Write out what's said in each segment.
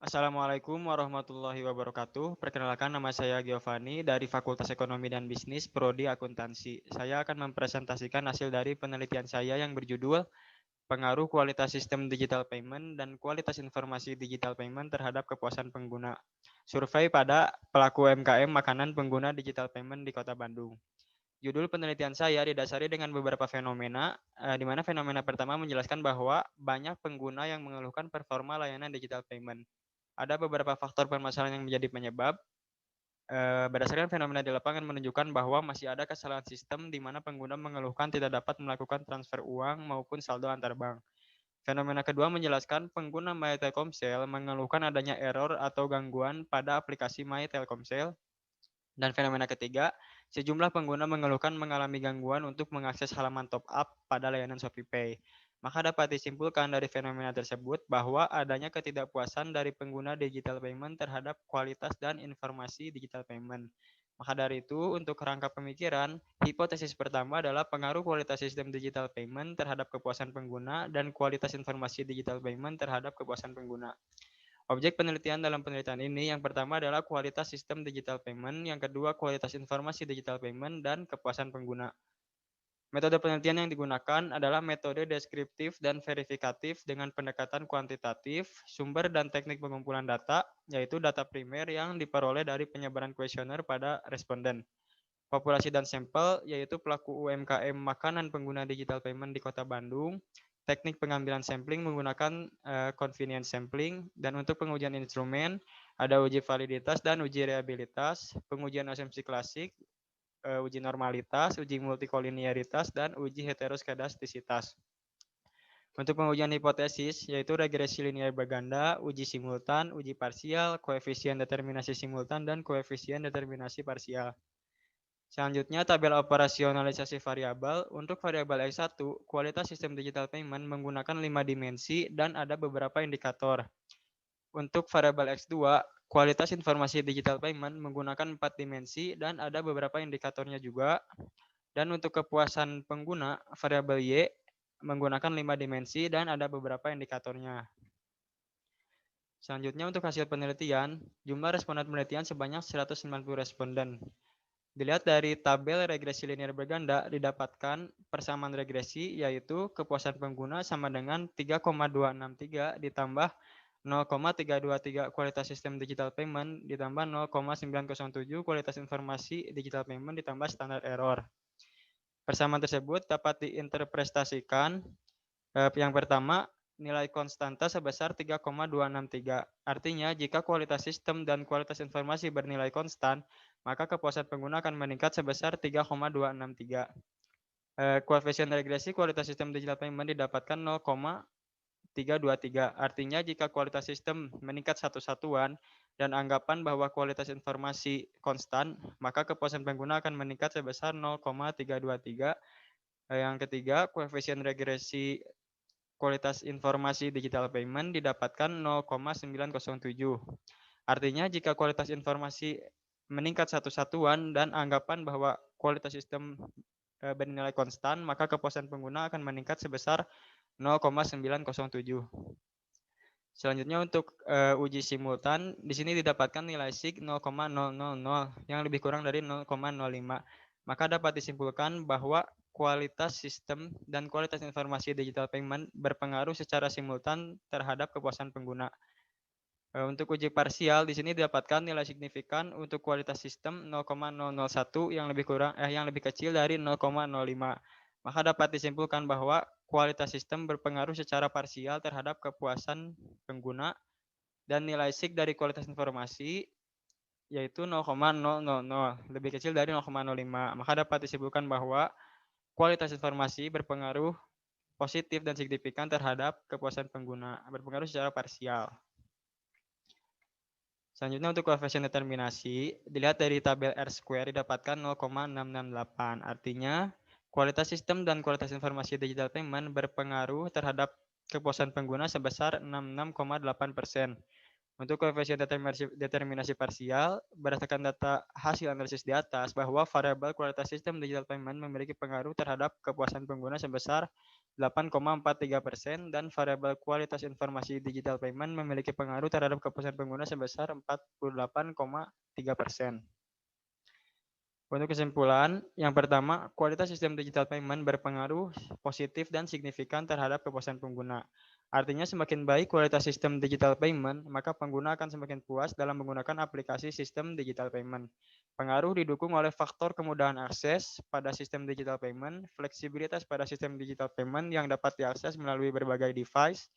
Assalamualaikum warahmatullahi wabarakatuh. Perkenalkan, nama saya Giovanni dari Fakultas Ekonomi dan Bisnis, Prodi Akuntansi. Saya akan mempresentasikan hasil dari penelitian saya yang berjudul Pengaruh Kualitas Sistem Digital Payment dan Kualitas Informasi Digital Payment terhadap Kepuasan Pengguna. Survei pada pelaku UMKM makanan pengguna digital payment di Kota Bandung. Judul penelitian saya didasari dengan beberapa fenomena, di mana fenomena pertama menjelaskan bahwa banyak pengguna yang mengeluhkan performa layanan digital payment. Ada beberapa faktor permasalahan yang menjadi penyebab. Berdasarkan fenomena di lapangan menunjukkan bahwa masih ada kesalahan sistem di mana pengguna mengeluhkan tidak dapat melakukan transfer uang maupun saldo antar bank. Fenomena kedua menjelaskan pengguna My Telkomsel mengeluhkan adanya error atau gangguan pada aplikasi My Telkomsel. Dan fenomena ketiga, sejumlah pengguna mengeluhkan mengalami gangguan untuk mengakses halaman top up pada layanan ShopeePay. Maka dapat disimpulkan dari fenomena tersebut bahwa adanya ketidakpuasan dari pengguna digital payment terhadap kualitas dan informasi digital payment. Maka dari itu, untuk kerangka pemikiran, hipotesis pertama adalah pengaruh kualitas sistem digital payment terhadap kepuasan pengguna dan kualitas informasi digital payment terhadap kepuasan pengguna. Objek penelitian dalam penelitian ini yang pertama adalah kualitas sistem digital payment, yang kedua kualitas informasi digital payment, dan kepuasan pengguna. Metode penelitian yang digunakan adalah metode deskriptif dan verifikatif dengan pendekatan kuantitatif, sumber dan teknik pengumpulan data, yaitu data primer yang diperoleh dari penyebaran kuesioner pada responden. Populasi dan sampel, yaitu pelaku UMKM makanan pengguna digital payment di Kota Bandung. Teknik pengambilan sampling menggunakan convenience sampling, dan untuk pengujian instrumen ada uji validitas dan uji reliabilitas, pengujian asumsi klasik, uji normalitas, uji multikolinearitas, dan uji heteroskedastisitas. Untuk pengujian hipotesis yaitu regresi linear berganda, uji simultan, uji parsial, koefisien determinasi simultan, dan koefisien determinasi parsial. Selanjutnya, tabel operasionalisasi variabel. Untuk variabel X1, kualitas sistem digital payment menggunakan 5 dimensi dan ada beberapa indikator. Untuk variabel X2, kualitas informasi digital payment menggunakan 4 dimensi dan ada beberapa indikatornya juga. Dan untuk kepuasan pengguna, variabel Y menggunakan 5 dimensi dan ada beberapa indikatornya. Selanjutnya, untuk hasil penelitian, jumlah responden penelitian sebanyak 190 responden. Dilihat dari tabel regresi linear berganda, didapatkan persamaan regresi, yaitu kepuasan pengguna sama dengan 3,263 ditambah 0,323 kualitas sistem digital payment ditambah 0,907 kualitas informasi digital payment ditambah standar error. Persamaan tersebut dapat diinterpretasikan. Yang pertama, nilai konstanta sebesar 3,263. Artinya, jika kualitas sistem dan kualitas informasi bernilai konstan, maka kepuasan pengguna akan meningkat sebesar 3,263. Koefisien regresi kualitas sistem digital payment didapatkan 0,323. Artinya, jika kualitas sistem meningkat satu satuan dan anggapan bahwa kualitas informasi konstan, maka kepuasan pengguna akan meningkat sebesar 0,323. Yang ketiga, koefisien regresi kualitas informasi digital payment didapatkan 0,907. Artinya jika kualitas informasi meningkat satu satuan dan anggapan bahwa kualitas sistem bernilai konstan, maka kepuasan pengguna akan meningkat sebesar 0,907. Selanjutnya untuk uji simultan, di sini didapatkan nilai sig 0,000 yang lebih kurang dari 0,05. Maka dapat disimpulkan bahwa kualitas sistem dan kualitas informasi digital payment berpengaruh secara simultan terhadap kepuasan pengguna. Untuk uji parsial di sini didapatkan nilai signifikan untuk kualitas sistem 0,001 yang lebih kecil dari 0,05. Maka dapat disimpulkan bahwa kualitas sistem berpengaruh secara parsial terhadap kepuasan pengguna dan nilai sig dari kualitas informasi yaitu 0,000, lebih kecil dari 0,05. Maka dapat disimpulkan bahwa kualitas informasi berpengaruh positif dan signifikan terhadap kepuasan pengguna, berpengaruh secara parsial. Selanjutnya untuk koefisien determinasi, dilihat dari tabel R square didapatkan 0,668. Artinya, Kualitas sistem dan kualitas informasi digital payment berpengaruh terhadap kepuasan pengguna sebesar 66,8%. Untuk koefisien determinasi parsial, berdasarkan data hasil analisis di atas, bahwa variabel kualitas sistem digital payment memiliki pengaruh terhadap kepuasan pengguna sebesar 8,43% dan variabel kualitas informasi digital payment memiliki pengaruh terhadap kepuasan pengguna sebesar 48,3%. Untuk kesimpulan, yang pertama, kualitas sistem digital payment berpengaruh positif dan signifikan terhadap kepuasan pengguna. Artinya semakin baik kualitas sistem digital payment, maka pengguna akan semakin puas dalam menggunakan aplikasi sistem digital payment. Pengaruh didukung oleh faktor kemudahan akses pada sistem digital payment, fleksibilitas pada sistem digital payment yang dapat diakses melalui berbagai device,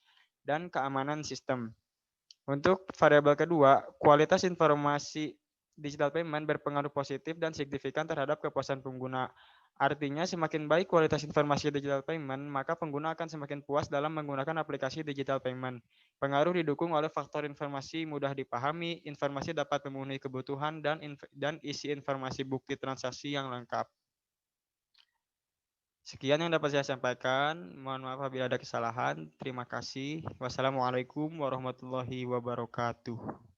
dan keamanan sistem. Untuk variabel kedua, kualitas informasi digital payment berpengaruh positif dan signifikan terhadap kepuasan pengguna. Artinya, semakin baik kualitas informasi digital payment, maka pengguna akan semakin puas dalam menggunakan aplikasi digital payment. Pengaruh didukung oleh faktor informasi mudah dipahami, informasi dapat memenuhi kebutuhan, dan isi informasi bukti transaksi yang lengkap. Sekian yang dapat saya sampaikan. Mohon maaf apabila ada kesalahan. Terima kasih. Wassalamualaikum warahmatullahi wabarakatuh.